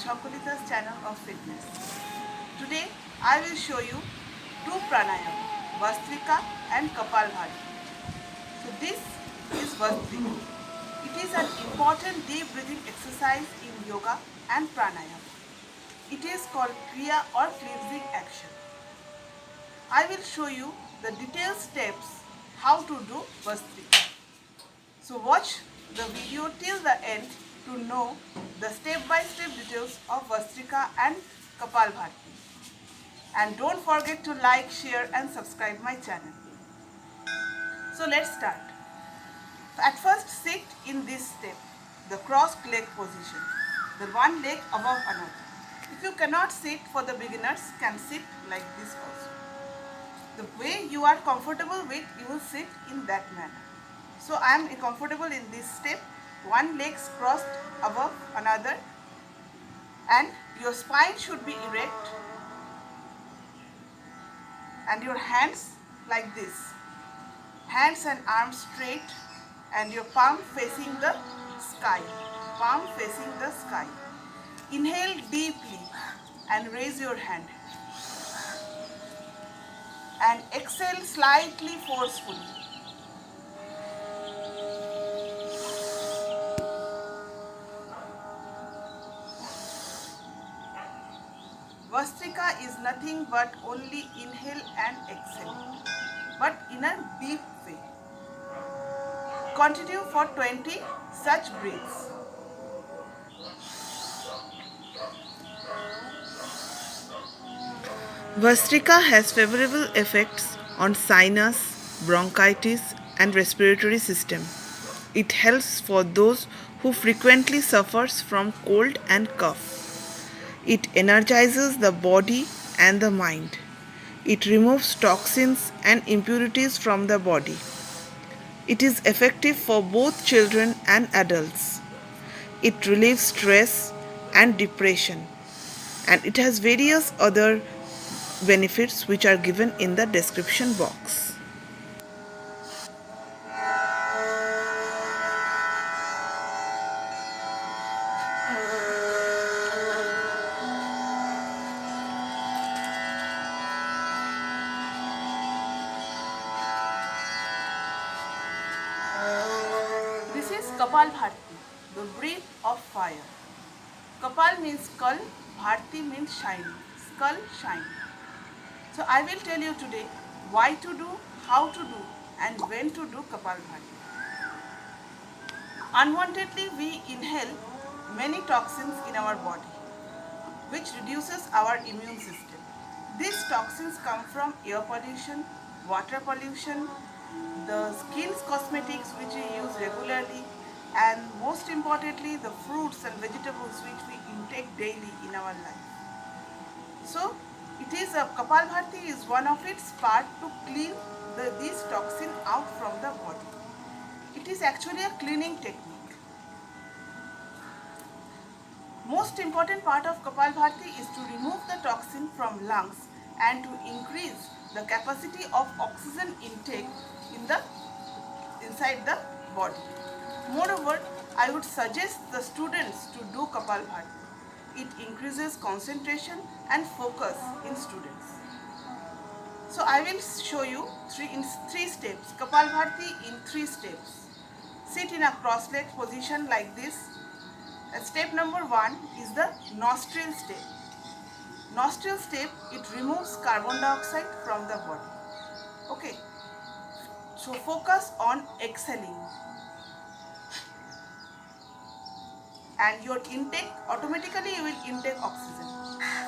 Shakulita's channel of fitness. Today I will show you two pranayam, Vastrika and Kapalbhati. So this is Vastrika. It is an important deep breathing exercise in yoga and pranayam. It is called Kriya or cleansing action. I will show you the detailed steps how to do Vastrika. So watch the video till the end to know the step-by-step details of Vastrika and Kapalbhati. And don't forget to like, share and subscribe my channel. So let's start. At first sit in this step, the crossed leg position, the one leg above another. If you cannot sit, for the beginners can sit like this also. The way you are comfortable with, you will sit in that manner. So I am comfortable in this step, one leg crossed above another, and your spine should be erect and your hands like this, hands and arms straight and your palm facing the sky, palm facing the sky. Inhale deeply and raise your hand and exhale slightly forcefully. Vastrika is nothing but only inhale and exhale, but in a deep way. Continue for 20 such breaths. Vastrika has favorable effects on sinus, bronchitis and respiratory system. It helps for those who frequently suffers from cold and cough. It energizes the body and the mind. It removes toxins and impurities from the body. It is effective for both children and adults. It relieves stress and depression, and it has various other benefits which are given in the description box. This is Kapalbhati, the breath of fire. Kapal means skull, Bharti means shining, skull shining. So I will tell you today why to do, how to do and when to do Kapalbhati. Unwantedly we inhale many toxins in our body, which reduces our immune system. These toxins come from air pollution, water pollution, the skin's cosmetics which we use regularly, and most importantly the fruits and vegetables which we intake daily in our life. So it is a Kapalbhati is one of its part to clean these toxins out from the body. It is actually a cleaning technique. Most important part of Kapalbhati is to remove the toxin from lungs and to increase the capacity of oxygen intake inside the body. Moreover, I would suggest the students to do Kapalbhati. It increases concentration and focus in students. So I will show you in three steps, Kapalbhati in 3 steps. Sit in a cross-legged position like this. And step number 1 is the nostril step. Nostril step, it removes carbon dioxide from the body. Okay. So focus on exhaling. And your intake, automatically you will intake oxygen.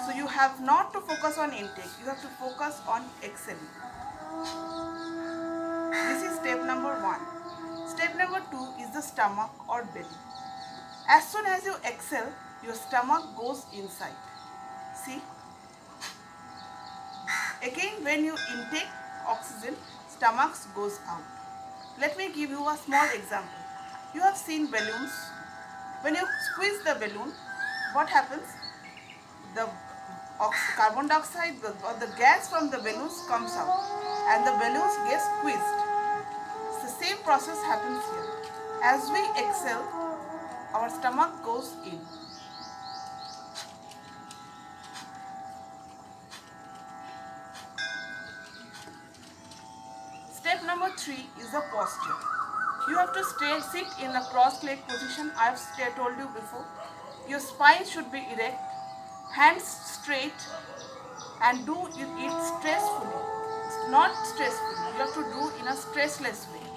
So you have not to focus on intake, you have to focus on exhaling. This is step number 1. Step number 2 is the stomach or belly. As soon as you exhale, your stomach goes inside. See? Again, when you intake oxygen, stomach goes out. Let me give you a small example. You have seen balloons. When you squeeze the balloon, what happens? The carbon dioxide or the gas from the balloons comes out and the balloons get squeezed. The same process happens here. As we exhale, our stomach goes in. 3 is the posture. You have to sit in a cross-leg position. I have told you before. Your spine should be erect, hands straight, and do it stressfully, not stressfully. You have to do in a stressless way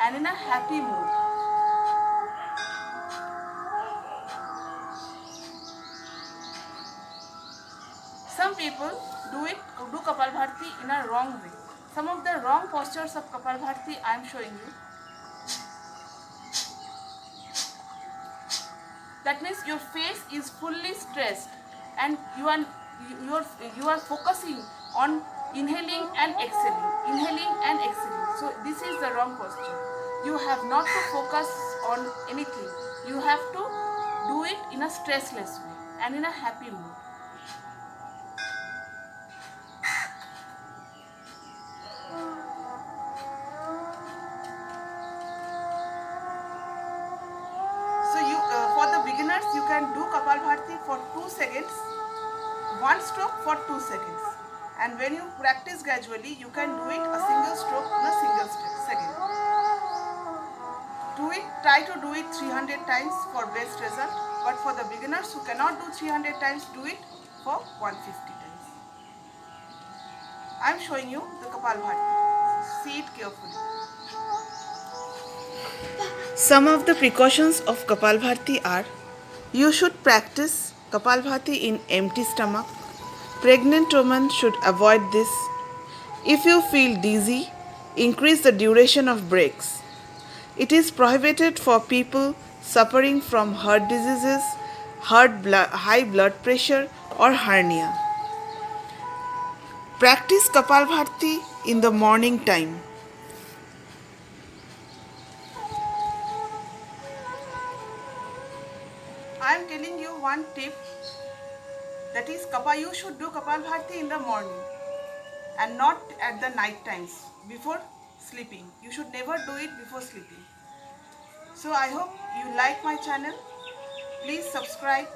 and in a happy mood. Some people do Kapalbhati in a wrong way. Some of the wrong postures of Kapalbhati I am showing you. That means your face is fully stressed and you are focusing on inhaling and exhaling, So this is the wrong posture. You have not to focus on anything. You have to do it in a stressless way and in a happy mood. For the beginners, you can do Kapalbhati for 2 seconds, one stroke for 2 seconds. And when you practice gradually, you can do it a single stroke in a single second. Try to do it 300 times for best result. But for the beginners who cannot do 300 times, do it for 150 times. I am showing you the Kapalbhati. See it carefully. Some of the precautions of Kapalbhati are: you should practice Kapalbhati in empty stomach. Pregnant women should avoid this. If you feel dizzy, increase the duration of breaks. It is prohibited for people suffering from heart diseases, high blood pressure or hernia. Practice Kapalbhati in the morning time. I am telling you one tip, that is you should do Kapalbhati in the morning and not at the night times before sleeping. You should never do it before sleeping. So I hope you like my channel. Please subscribe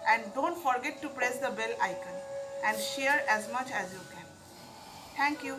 and don't forget to press the bell icon and share as much as you can. Thank you.